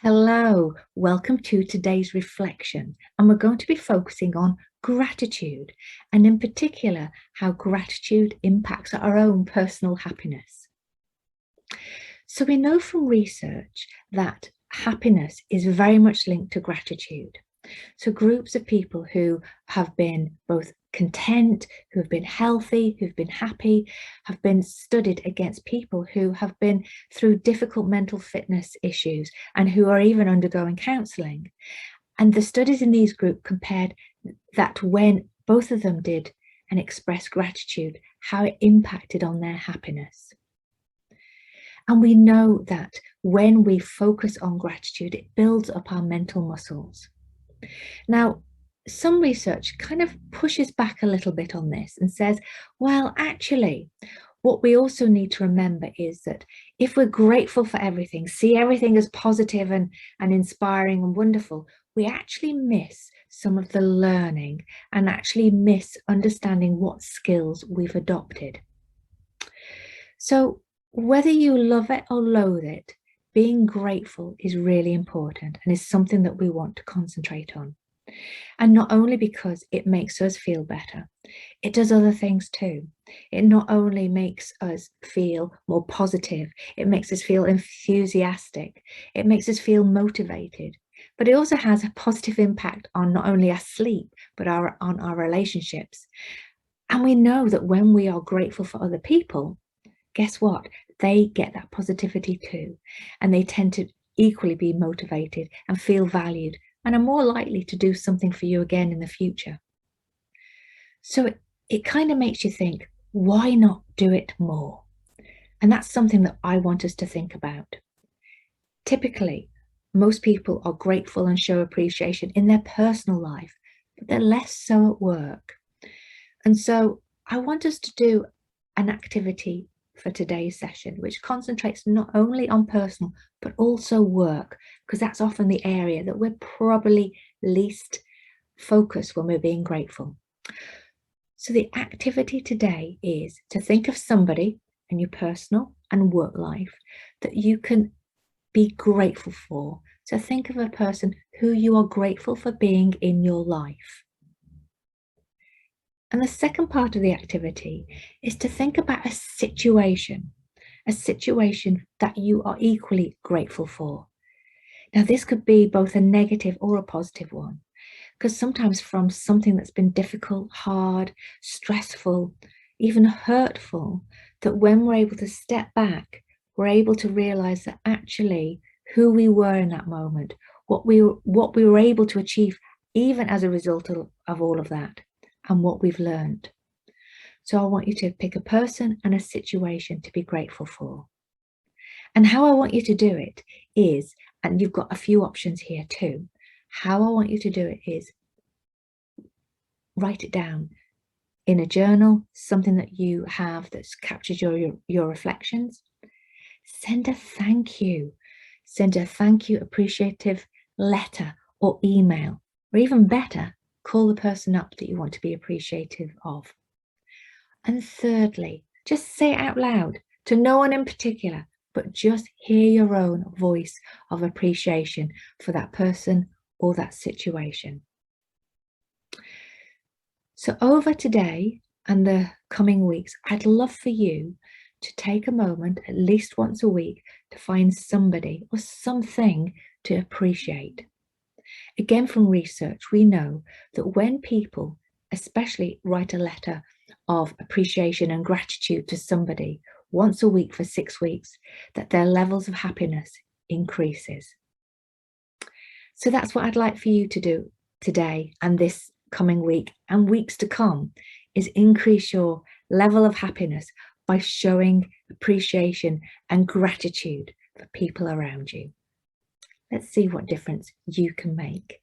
Hello, welcome to today's reflection, and we're going to be focusing on gratitude, and in particular, how gratitude impacts our own personal happiness. So we know from research that happiness is very much linked to gratitude. So groups of people who have been both content, who have been healthy, who've been happy, have been studied against people who have been through difficult mental fitness issues and who are even undergoing counselling. And the studies in these groups compared that when both of them did and expressed gratitude, how it impacted on their happiness. And we know that when we focus on gratitude, it builds up our mental muscles. Now, some research kind of pushes back a little bit on this and says, well, actually, what we also need to remember is that if we're grateful for everything, see everything as positive and inspiring and wonderful, we actually miss some of the learning and actually miss understanding what skills we've adopted. So whether you love it or loathe it, being grateful is really important and is something that we want to concentrate on. And not only because it makes us feel better, it does other things too. It not only makes us feel more positive, it makes us feel enthusiastic, it makes us feel motivated, but it also has a positive impact on not only our sleep, but on our relationships. And we know that when we are grateful for other people, guess what? They get that positivity too. And they tend to equally be motivated and feel valued and are more likely to do something for you again in the future. So it kind of makes you think, why not do it more? And that's something that I want us to think about. Typically, most people are grateful and show appreciation in their personal life, but they're less so at work. And so I want us to do an activity for today's session, which concentrates not only on personal, but also work, because that's often the area that we're probably least focused when we're being grateful. So the activity today is to think of somebody in your personal and work life that you can be grateful for. So think of a person who you are grateful for being in your life. And the second part of the activity is to think about a situation that you are equally grateful for. Now, this could be both a negative or a positive one, because sometimes from something that's been difficult, hard, stressful, even hurtful, that when we're able to step back, we're able to realize that actually who we were in that moment, what we were able to achieve, even as a result of all of that, and what we've learned. So I want you to pick a person and a situation to be grateful for. And how I want you to do it is, and you've got a few options here too, how I want you to do it is write it down in a journal, something that you have that's captured your reflections. Send a thank you. Send a thank you appreciative letter or email, or even better, call the person up that you want to be appreciative of. And thirdly, just say it out loud to no one in particular, but just hear your own voice of appreciation for that person or that situation. So over today and the coming weeks, I'd love for you to take a moment at least once a week to find somebody or something to appreciate. Again, from research, we know that when people especially write a letter of appreciation and gratitude to somebody once a week for 6 weeks, that their levels of happiness increases. So that's what I'd like for you to do today and this coming week and weeks to come, is increase your level of happiness by showing appreciation and gratitude for people around you. Let's see what difference you can make.